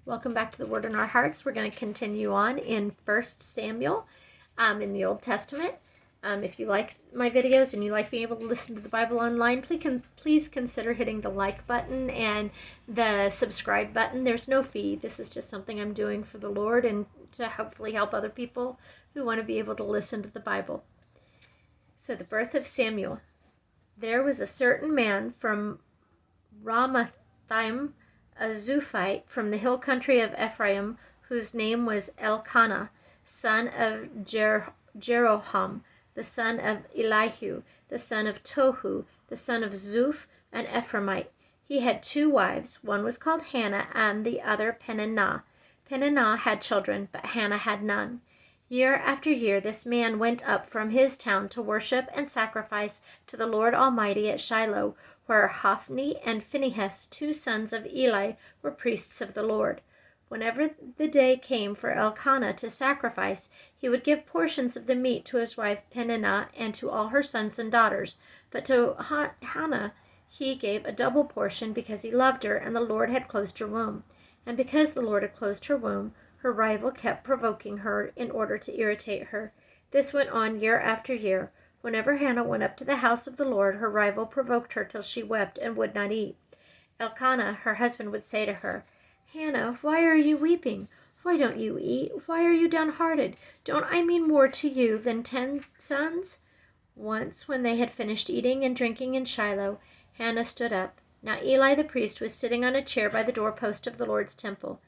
Welcome back to the Word in Our Hearts. We're going to continue on in 1 Samuel in the Old Testament. If you like my videos and you like being able to listen to the Bible online, please consider hitting the like button and the subscribe button. There's no fee. This is just something I'm doing for the Lord and to hopefully help other people who want to be able to listen to the Bible. So the birth of Samuel. There was a certain man from Ramathaim, a Zuphite from the hill country of Ephraim, whose name was Elkanah, son of Jeroham, the son of Elihu, the son of Tohu, the son of Zuph, an Ephraimite. He had 2 wives. One was called Hannah, and the other Peninnah. Peninnah had children, but Hannah had none. Year after year this man went up from his town to worship and sacrifice to the Lord Almighty at Shiloh, where Hophni and Phinehas, 2 sons of Eli, were priests of the Lord. Whenever the day came for Elkanah to sacrifice, he would give portions of the meat to his wife Peninnah and to all her sons and daughters. But to Hannah he gave a double portion because he loved her, and the Lord had closed her womb. And because the Lord had closed her womb, her rival kept provoking her in order to irritate her. This went on year after year. Whenever Hannah went up to the house of the Lord, her rival provoked her till she wept and would not eat. Elkanah, her husband, would say to her, "Hannah, why are you weeping? Why don't you eat? Why are you downhearted? Don't I mean more to you than 10 sons?" Once, when they had finished eating and drinking in Shiloh, Hannah stood up. Now Eli the priest was sitting on a chair by the doorpost of the Lord's temple.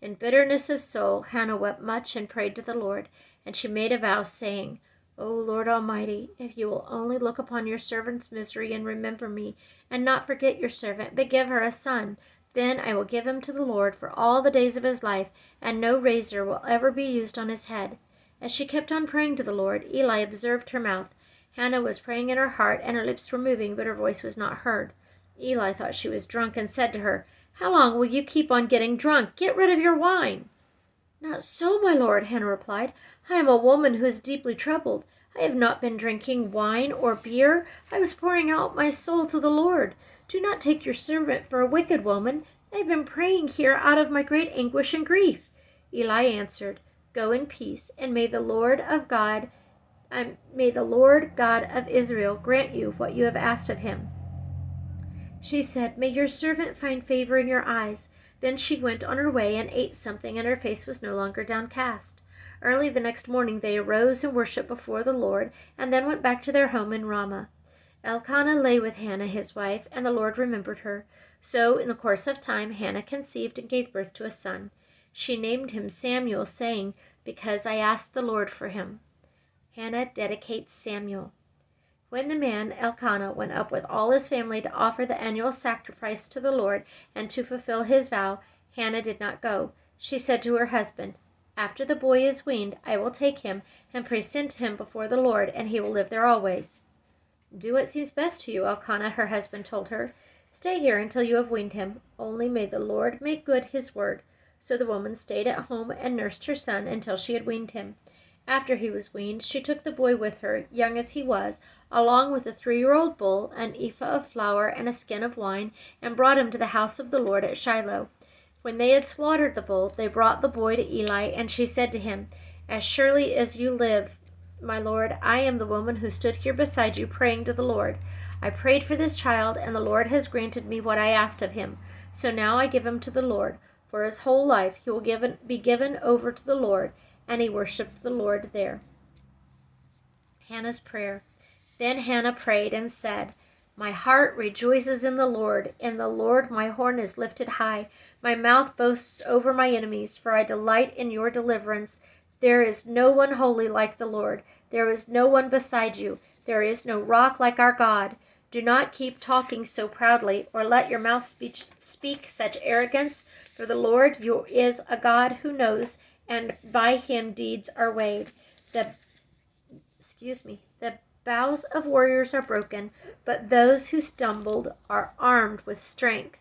In bitterness of soul, Hannah wept much and prayed to the Lord, and she made a vow, saying, "O Lord Almighty, if you will only look upon your servant's misery and remember me, and not forget your servant, but give her a son, then I will give him to the Lord for all the days of his life, and no razor will ever be used on his head." As she kept on praying to the Lord, Eli observed her mouth. Hannah was praying in her heart, and her lips were moving, but her voice was not heard. Eli thought she was drunk and said to her, "How long will you keep on getting drunk? Get rid of your wine." "Not so, my lord," Hannah replied. "I am a woman who is deeply troubled. I have not been drinking wine or beer. I was pouring out my soul to the Lord. Do not take your servant for a wicked woman. I have been praying here out of my great anguish and grief." Eli answered, "Go in peace, and may the Lord God of Israel grant you what you have asked of him." She said, "May your servant find favor in your eyes." Then she went on her way and ate something, and her face was no longer downcast. Early the next morning they arose and worshipped before the Lord, and then went back to their home in Ramah. Elkanah lay with Hannah his wife, and the Lord remembered her. So in the course of time Hannah conceived and gave birth to a son. She named him Samuel, saying, "Because I asked the Lord for him." Hannah dedicates Samuel. When the man Elkanah went up with all his family to offer the annual sacrifice to the Lord and to fulfill his vow, Hannah did not go. She said to her husband, "After the boy is weaned, I will take him and present him before the Lord, and he will live there always." "Do what seems best to you," Elkanah, her husband, told her. "Stay here until you have weaned him. Only may the Lord make good his word." So the woman stayed at home and nursed her son until she had weaned him. After he was weaned, she took the boy with her, young as he was, along with a 3-year-old bull, an ephah of flour, and a skin of wine, and brought him to the house of the Lord at Shiloh. When they had slaughtered the bull, they brought the boy to Eli, and she said to him, "As surely as you live, my lord, I am the woman who stood here beside you praying to the Lord. I prayed for this child, and the Lord has granted me what I asked of him. So now I give him to the Lord. For his whole life he will be given over to the Lord." And he worshipped the Lord there. Hannah's prayer. Then Hannah prayed and said, "My heart rejoices in the Lord. In the Lord my horn is lifted high. My mouth boasts over my enemies, for I delight in your deliverance. There is no one holy like the Lord. There is no one beside you. There is no rock like our God. Do not keep talking so proudly, or let your mouth speak such arrogance, for the Lord is a God who knows, and by him deeds are weighed. The bows of warriors are broken, but those who stumbled are armed with strength.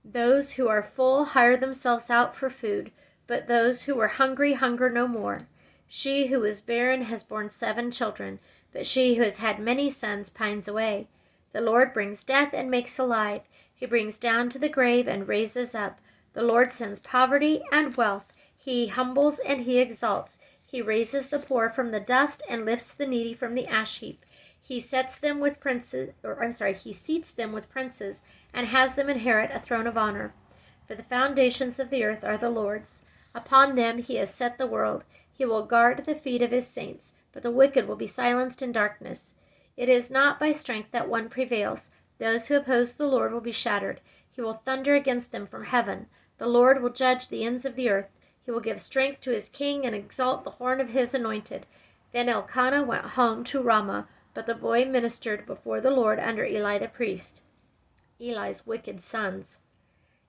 Those who are full hire themselves out for food, but those who are hungry hunger no more. She who is barren has borne 7 children, but she who has had many sons pines away. The Lord brings death and makes alive. He brings down to the grave and raises up. The Lord sends poverty and wealth. He humbles and he exalts. He raises the poor from the dust and lifts the needy from the ash heap. He seats them with princes and has them inherit a throne of honor. For the foundations of the earth are the Lord's. Upon them he has set the world. He will guard the feet of his saints, but the wicked will be silenced in darkness. It is not by strength that one prevails. Those who oppose the Lord will be shattered. He will thunder against them from heaven. The Lord will judge the ends of the earth. He will give strength to his king and exalt the horn of his anointed. Then Elkanah went home to Ramah, but the boy ministered before the Lord under Eli the priest. Eli's wicked sons.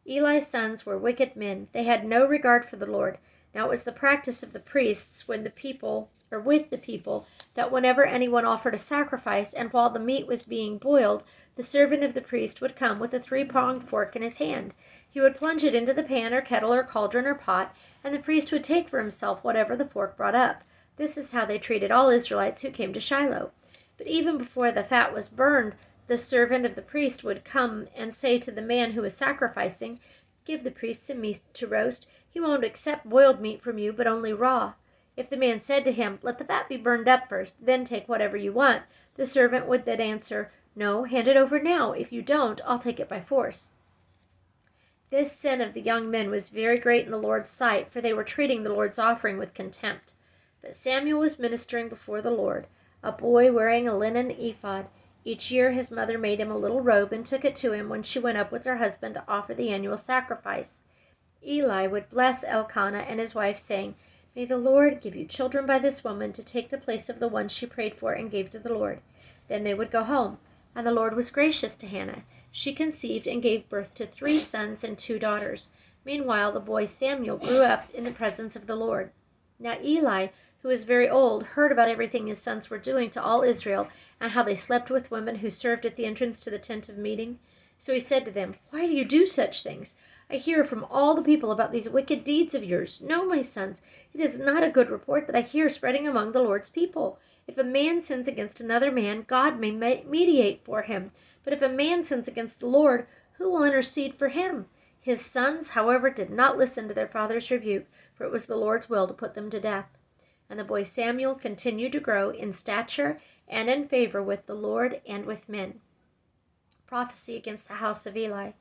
Eli's sons were wicked men. They had no regard for the Lord. Now it was the practice of the priests with the people that whenever anyone offered a sacrifice, and while the meat was being boiled, the servant of the priest would come with a 3-pronged fork in his hand. He would plunge it into the pan or kettle or cauldron or pot, and the priest would take for himself whatever the fork brought up. This is how they treated all Israelites who came to Shiloh. But even before the fat was burned, the servant of the priest would come and say to the man who was sacrificing, "Give the priest some meat to roast. He won't accept boiled meat from you, but only raw." If the man said to him, "Let the fat be burned up first, then take whatever you want," the servant would then answer, "No, hand it over now. If you don't, I'll take it by force." This sin of the young men was very great in the Lord's sight, for they were treating the Lord's offering with contempt. But Samuel was ministering before the Lord, a boy wearing a linen ephod. Each year his mother made him a little robe and took it to him when she went up with her husband to offer the annual sacrifice. Eli would bless Elkanah and his wife, saying, "May the Lord give you children by this woman to take the place of the one she prayed for and gave to the Lord." Then they would go home, and the Lord was gracious to Hannah. She conceived and gave birth to 3 sons and 2 daughters. Meanwhile, the boy Samuel grew up in the presence of the Lord. Now Eli, who was very old, heard about everything his sons were doing to all Israel, and how they slept with women who served at the entrance to the tent of meeting. So he said to them, "Why do you do such things? I hear from all the people about these wicked deeds of yours. No, my sons, it is not a good report that I hear spreading among the Lord's people. If a man sins against another man, God may mediate for him. But if a man sins against the Lord, who will intercede for him?" His sons, however, did not listen to their father's rebuke, for it was the Lord's will to put them to death. And the boy Samuel continued to grow in stature and in favor with the Lord and with men. Prophecy against the house of Eli.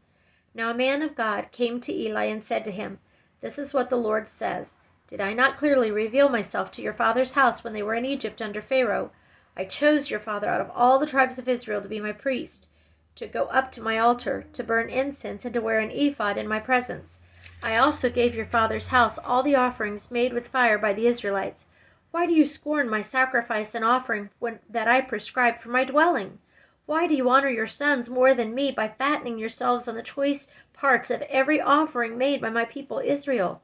Now a man of God came to Eli and said to him, "This is what the Lord says. Did I not clearly reveal myself to your father's house when they were in Egypt under Pharaoh? I chose your father out of all the tribes of Israel to be my priest, to go up to my altar, to burn incense, and to wear an ephod in my presence. I also gave your father's house all the offerings made with fire by the Israelites. Why do you scorn my sacrifice and offering that I prescribed for my dwelling? Why do you honor your sons more than me by fattening yourselves on the choice parts of every offering made by my people Israel?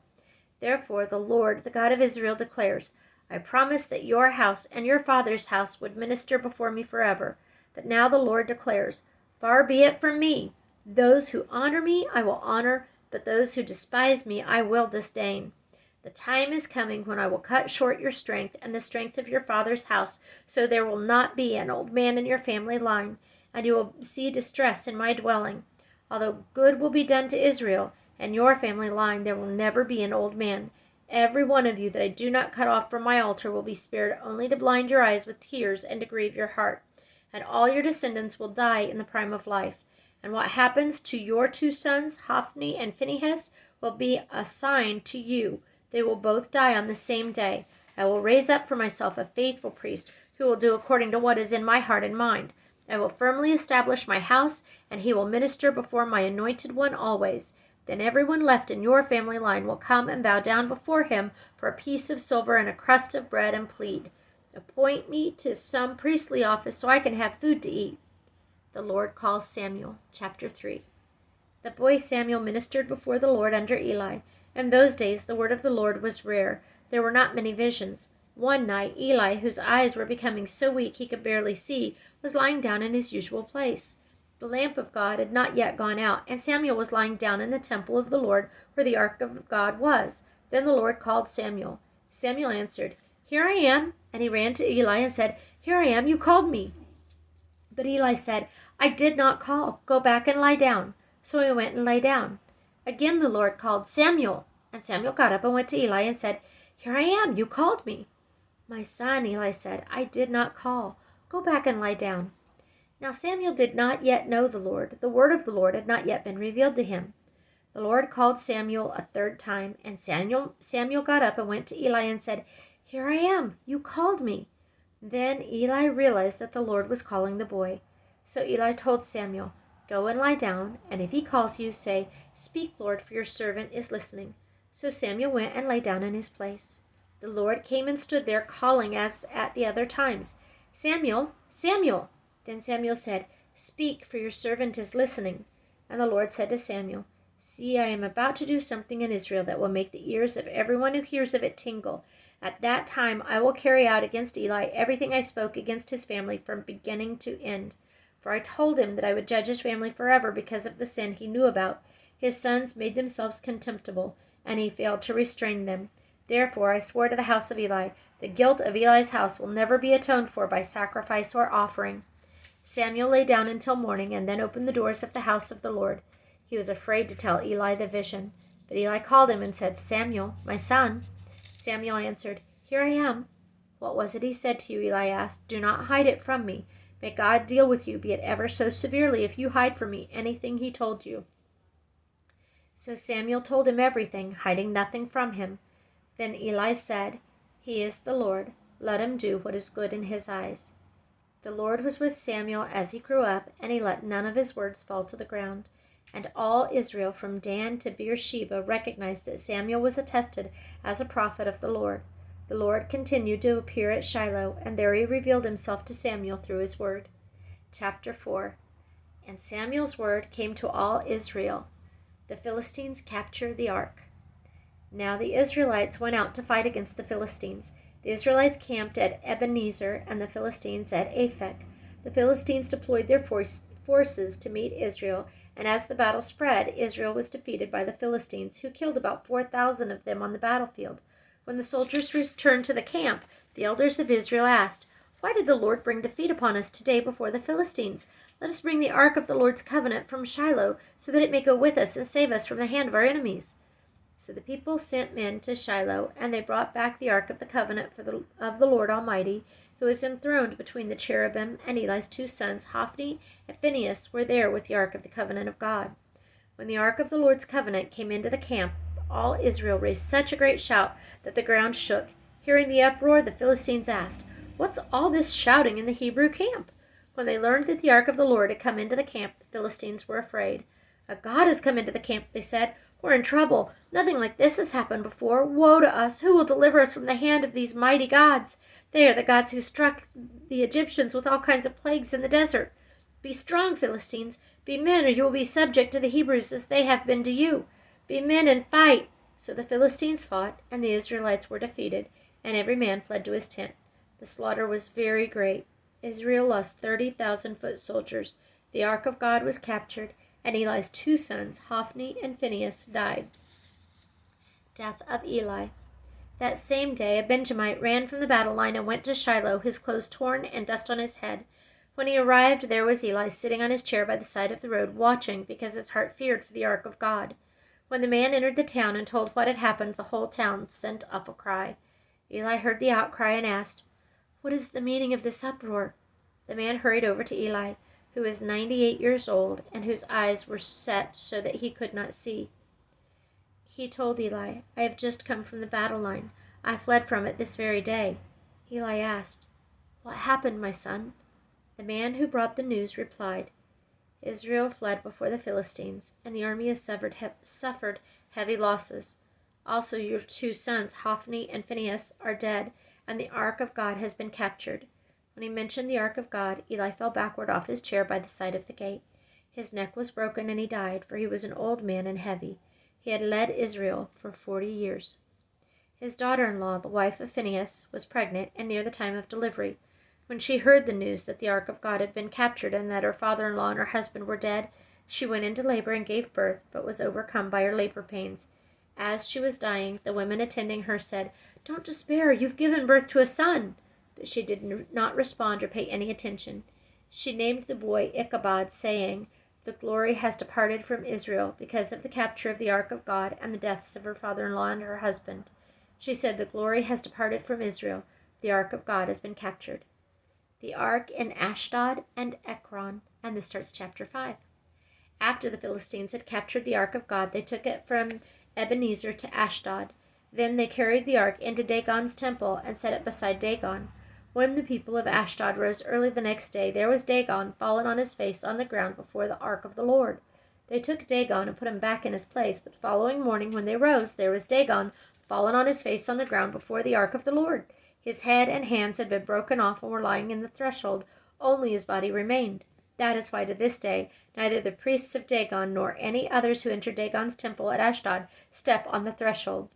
Therefore the Lord, the God of Israel, declares, I promised that your house and your father's house would minister before me forever. But now the Lord declares, far be it from me. Those who honor me I will honor, but those who despise me I will disdain. The time is coming when I will cut short your strength and the strength of your father's house, so there will not be an old man in your family line, and you will see distress in my dwelling. Although good will be done to Israel and your family line, there will never be an old man. Every one of you that I do not cut off from my altar will be spared only to blind your eyes with tears and to grieve your heart. And all your descendants will die in the prime of life. And what happens to your 2 sons, Hophni and Phinehas, will be a sign to you. They will both die on the same day. I will raise up for myself a faithful priest who will do according to what is in my heart and mind. I will firmly establish my house, and he will minister before my anointed one always. Then everyone left in your family line will come and bow down before him for a piece of silver and a crust of bread and plead, appoint me to some priestly office so I can have food to eat. The Lord calls Samuel. Chapter 3. The boy Samuel ministered before the Lord under Eli. In those days the word of the Lord was rare. There were not many visions. One night Eli, whose eyes were becoming so weak he could barely see, was lying down in his usual place. The lamp of God had not yet gone out, and Samuel was lying down in the temple of the Lord where the ark of God was. Then the Lord called Samuel. Samuel answered, Here I am. And he ran to Eli and said, Here I am, you called me. But Eli said, I did not call. Go back and lie down. So he went and lay down. Again the Lord called, Samuel. And Samuel got up and went to Eli and said, Here I am, you called me. My son, Eli said, I did not call. Go back and lie down. Now Samuel did not yet know the Lord. The word of the Lord had not yet been revealed to him. The Lord called Samuel a third time, and Samuel got up and went to Eli and said, Here I am, you called me. Then Eli realized that the Lord was calling the boy. So Eli told Samuel, Go and lie down, and if he calls you, say, Speak, Lord, for your servant is listening. So Samuel went and lay down in his place. The Lord came and stood there, calling as at the other times, Samuel, Samuel. Then Samuel said, Speak, for your servant is listening. And the Lord said to Samuel, See, I am about to do something in Israel that will make the ears of everyone who hears of it tingle. At that time I will carry out against Eli everything I spoke against his family from beginning to end. For I told him that I would judge his family forever because of the sin he knew about. His sons made themselves contemptible, and he failed to restrain them. Therefore I swore to the house of Eli, the guilt of Eli's house will never be atoned for by sacrifice or offering. Samuel lay down until morning, and then opened the doors of the house of the Lord. He was afraid to tell Eli the vision. But Eli called him and said, Samuel, my son. Samuel answered, Here I am. What was it he said to you? Eli asked. Do not hide it from me. May God deal with you, be it ever so severely, if you hide from me anything he told you. So Samuel told him everything, hiding nothing from him. Then Eli said, He is the Lord. Let him do what is good in his eyes. The Lord was with Samuel as he grew up, and he let none of his words fall to the ground. And all Israel from Dan to Beersheba recognized that Samuel was attested as a prophet of the Lord. The Lord continued to appear at Shiloh, and there he revealed himself to Samuel through his word. Chapter 4. And Samuel's word came to all Israel. The Philistines capture the ark. Now the Israelites went out to fight against the Philistines. The Israelites camped at Ebenezer, and the Philistines at Aphek. The Philistines deployed their forces to meet Israel, and as the battle spread, Israel was defeated by the Philistines, who killed about 4,000 of them on the battlefield. When the soldiers returned to the camp, the elders of Israel asked, Why did the Lord bring defeat upon us today before the Philistines? Let us bring the ark of the Lord's covenant from Shiloh, so that it may go with us and save us from the hand of our enemies. So the people sent men to Shiloh, and they brought back the ark of the covenant of the Lord Almighty, who was enthroned between the cherubim, and Eli's two sons, Hophni and Phinehas, were there with the ark of the covenant of God. When the ark of the Lord's covenant came into the camp, all Israel raised such a great shout that the ground shook. Hearing the uproar, the Philistines asked, What's all this shouting in the Hebrew camp? When they learned that the ark of the Lord had come into the camp, the Philistines were afraid. A god has come into the camp, they said. We're in trouble. Nothing like this has happened before. Woe to us! Who will deliver us from the hand of these mighty gods? They are the gods who struck the Egyptians with all kinds of plagues in the desert. Be strong, Philistines. Be men, or you will be subject to the Hebrews as they have been to you. Be men and fight. So the Philistines fought, and the Israelites were defeated, and every man fled to his tent. The slaughter was very great. Israel lost 30,000 foot soldiers. The ark of God was captured, and Eli's two sons, Hophni and Phinehas, died. Death of Eli. That same day a Benjamite ran from the battle line and went to Shiloh, his clothes torn and dust on his head. When he arrived, there was Eli sitting on his chair by the side of the road, watching, because his heart feared for the ark of God. When the man entered the town and told what had happened, the whole town sent up a cry. Eli heard the outcry and asked, What is the meaning of this uproar? The man hurried over to Eli, who was 98 years old, and whose eyes were set so that he could not see. He told Eli, I have just come from the battle line. I fled from it this very day. Eli asked, What happened, my son? The man who brought the news replied, Israel fled before the Philistines, and the army has suffered heavy losses. Also your two sons, Hophni and Phinehas, are dead, and the ark of God has been captured. When he mentioned the ark of God, Eli fell backward off his chair by the side of the gate. His neck was broken, and he died, for he was an old man and heavy. He had led Israel for 40 years. His daughter-in-law, the wife of Phinehas, was pregnant and near the time of delivery. When she heard the news that the ark of God had been captured and that her father-in-law and her husband were dead, she went into labor and gave birth, but was overcome by her labor pains. As she was dying, the women attending her said, Don't despair, you've given birth to a son. But she did not respond or pay any attention. She named the boy Ichabod, saying, The glory has departed from Israel because of the capture of the ark of God and the deaths of her father-in-law and her husband. She said, the glory has departed from Israel. The ark of God has been captured. The ark in Ashdod and Ekron. And this starts chapter 5. After the Philistines had captured the ark of God, they took it from Ebenezer to Ashdod. Then they carried the ark into Dagon's temple and set it beside Dagon. When the people of Ashdod rose early the next day, there was Dagon fallen on his face on the ground before the ark of the Lord. They took Dagon and put him back in his place, but the following morning when they rose, there was Dagon fallen on his face on the ground before the ark of the Lord. His head and hands had been broken off and were lying in the threshold, only his body remained. That is why to this day neither the priests of Dagon nor any others who enter Dagon's temple at Ashdod step on the threshold.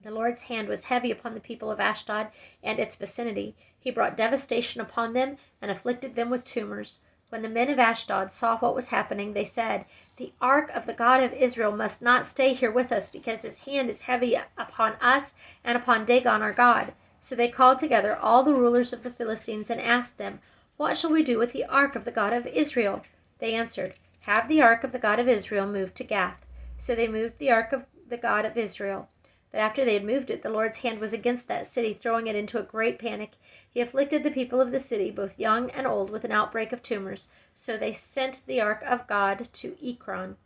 The Lord's hand was heavy upon the people of Ashdod and its vicinity. He brought devastation upon them and afflicted them with tumors. When the men of Ashdod saw what was happening, they said, the ark of the God of Israel must not stay here with us, because his hand is heavy upon us and upon Dagon our God. So they called together all the rulers of the Philistines and asked them, what shall we do with the ark of the God of Israel? They answered, have the ark of the God of Israel moved to Gath. So they moved the ark of the God of Israel. But after they had moved it, the Lord's hand was against that city, throwing it into a great panic. He afflicted the people of the city, both young and old, with an outbreak of tumors. So they sent the ark of God to Ekron.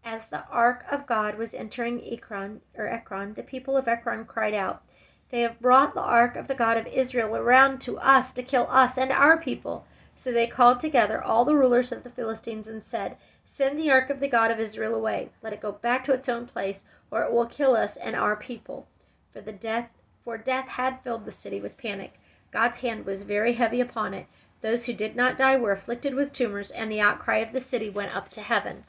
As the ark of God was entering Ekron, the people of Ekron cried out, they have brought the ark of the God of Israel around to us to kill us and our people. So they called together all the rulers of the Philistines and said, send the ark of the God of Israel away. Let it go back to its own place, or it will kill us and our people. For death had filled the city with panic. God's hand was very heavy upon it. Those who did not die were afflicted with tumors, and the outcry of the city went up to heaven.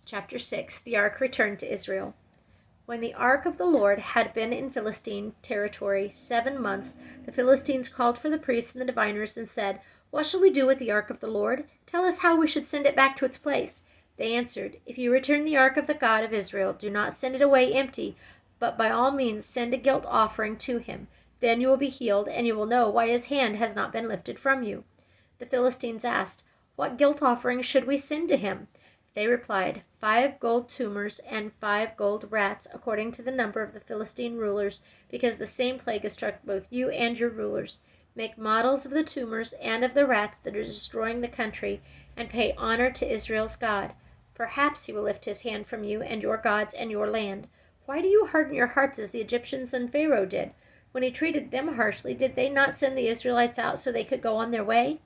Chapter 6. The ark returned to Israel. When the ark of the Lord had been in Philistine territory 7 months, the Philistines called for the priests and the diviners and said, what shall we do with the ark of the Lord? Tell us how we should send it back to its place. They answered, if you return the ark of the God of Israel, do not send it away empty, but by all means send a guilt offering to him. Then you will be healed, and you will know why his hand has not been lifted from you. The Philistines asked, what guilt offering should we send to him? They replied, 5 gold tumors and 5 gold rats, according to the number of the Philistine rulers, because the same plague has struck both you and your rulers. Make models of the tumors and of the rats that are destroying the country, and pay honor to Israel's God. Perhaps he will lift his hand from you and your gods and your land. Why do you harden your hearts as the Egyptians and Pharaoh did? When he treated them harshly, did they not send the Israelites out so they could go on their way?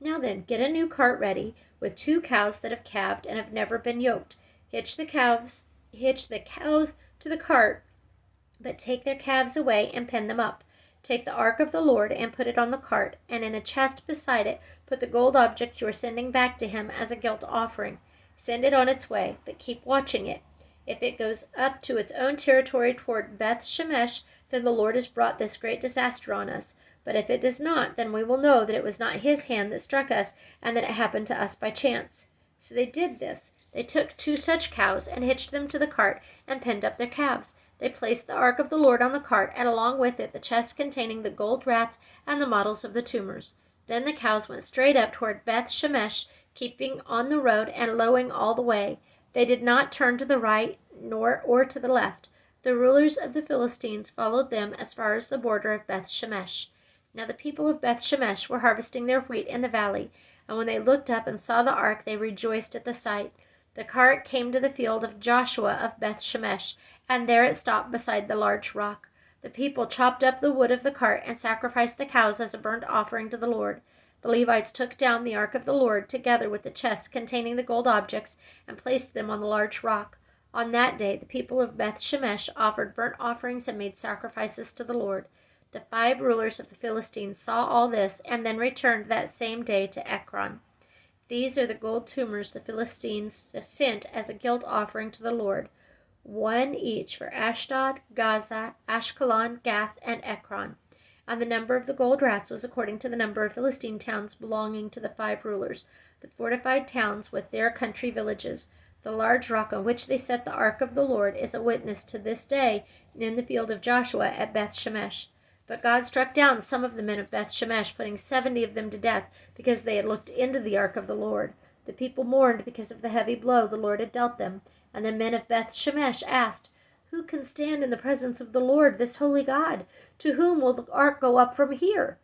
Now then, get a new cart ready, with 2 cows that have calved and have never been yoked. Hitch the cows to the cart, but take their calves away and pen them up. Take the ark of the Lord and put it on the cart, and in a chest beside it put the gold objects you are sending back to him as a guilt offering. Send it on its way, but keep watching it. If it goes up to its own territory toward Beth Shemesh, then the Lord has brought this great disaster on us. But if it does not, then we will know that it was not his hand that struck us, and that it happened to us by chance. So they did this. They took 2 such cows and hitched them to the cart and penned up their calves. They placed the ark of the Lord on the cart, and along with it the chest containing the gold rats and the models of the tumors. Then the cows went straight up toward Beth Shemesh, keeping on the road and lowing all the way. They did not turn to the right or to the left. The rulers of the Philistines followed them as far as the border of Beth Shemesh. Now the people of Beth Shemesh were harvesting their wheat in the valley, and when they looked up and saw the ark, they rejoiced at the sight. The cart came to the field of Joshua of Beth Shemesh, and there it stopped beside the large rock. The people chopped up the wood of the cart and sacrificed the cows as a burnt offering to the Lord. The Levites took down the ark of the Lord, together with the chests containing the gold objects, and placed them on the large rock. On that day the people of Beth Shemesh offered burnt offerings and made sacrifices to the Lord. The 5 rulers of the Philistines saw all this, and then returned that same day to Ekron. These are the gold tumors the Philistines sent as a guilt offering to the Lord, 1 each for Ashdod, Gaza, Ashkelon, Gath, and Ekron. And the number of the gold rats was according to the number of Philistine towns belonging to the 5 rulers, the fortified towns with their country villages. The large rock on which they set the ark of the Lord is a witness to this day in the field of Joshua at Beth Shemesh. But God struck down some of the men of Beth Shemesh, putting 70 of them to death, because they had looked into the ark of the Lord. The people mourned because of the heavy blow the Lord had dealt them, and the men of Beth Shemesh asked, "Who can stand in the presence of the Lord, this holy God? To whom will the ark go up from here?"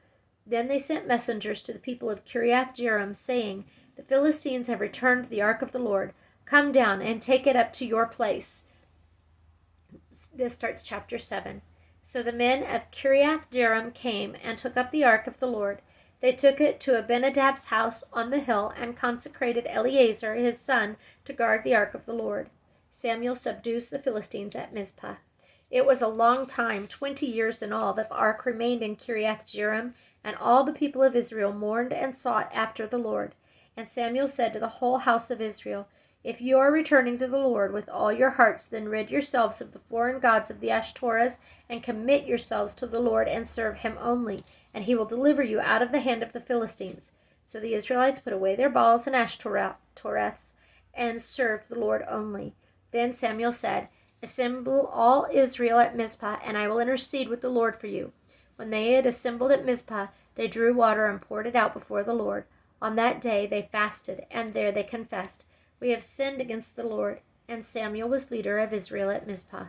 Then they sent messengers to the people of Kiriath Jearim, saying, "The Philistines have returned the ark of the Lord. Come down and take it up to your place." This starts chapter 7. So the men of Kiriath Jearim came and took up the ark of the Lord. They took it to Abinadab's house on the hill and consecrated Eleazar his son to guard the ark of the Lord. Samuel subdues the Philistines at Mizpah. It was a long time, 20 years in all, that the ark remained in Kiriath Jearim, and all the people of Israel mourned and sought after the Lord. And Samuel said to the whole house of Israel, "If you are returning to the Lord with all your hearts, then rid yourselves of the foreign gods of the Ashtoreths, and commit yourselves to the Lord and serve him only, and he will deliver you out of the hand of the Philistines." So the Israelites put away their Baals and Ashtoreths and served the Lord only. Then Samuel said, "Assemble all Israel at Mizpah, and I will intercede with the Lord for you." When they had assembled at Mizpah, they drew water and poured it out before the Lord. On that day they fasted, and there they confessed, "We have sinned against the Lord." And Samuel was leader of Israel at Mizpah.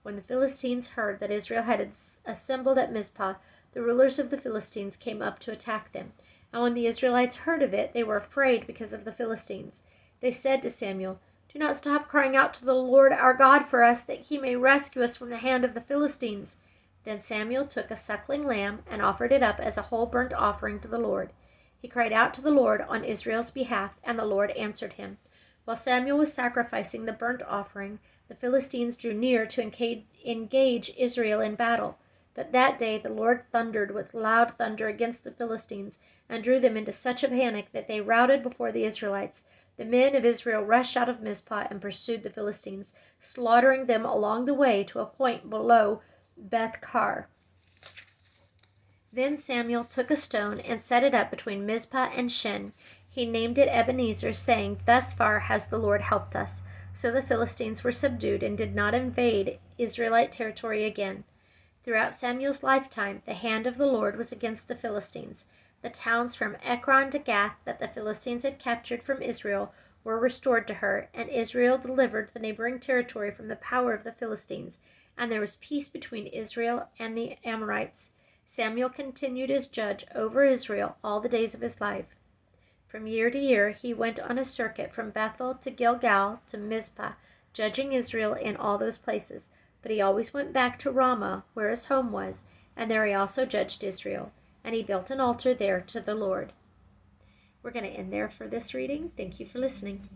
When the Philistines heard that Israel had assembled at Mizpah, the rulers of the Philistines came up to attack them. And when the Israelites heard of it, they were afraid because of the Philistines. They said to Samuel, "Do not stop crying out to the Lord our God for us, that he may rescue us from the hand of the Philistines." Then Samuel took a suckling lamb and offered it up as a whole burnt offering to the Lord. He cried out to the Lord on Israel's behalf, and the Lord answered him. While Samuel was sacrificing the burnt offering, the Philistines drew near to engage Israel in battle. But that day the Lord thundered with loud thunder against the Philistines, and drew them into such a panic that they routed before the Israelites. The men of Israel rushed out of Mizpah and pursued the Philistines, slaughtering them along the way to a point below Beth-kar. Then Samuel took a stone and set it up between Mizpah and Shen. He named it Ebenezer, saying, "Thus far has the Lord helped us." So the Philistines were subdued and did not invade Israelite territory again. Throughout Samuel's lifetime, the hand of the Lord was against the Philistines. The towns from Ekron to Gath that the Philistines had captured from Israel were restored to her, and Israel delivered the neighboring territory from the power of the Philistines, and there was peace between Israel and the Amorites. Samuel continued as judge over Israel all the days of his life. From year to year he went on a circuit from Bethel to Gilgal to Mizpah, judging Israel in all those places. But he always went back to Ramah, where his home was, and there he also judged Israel. And he built an altar there to the Lord. We're going to end there for this reading. Thank you for listening.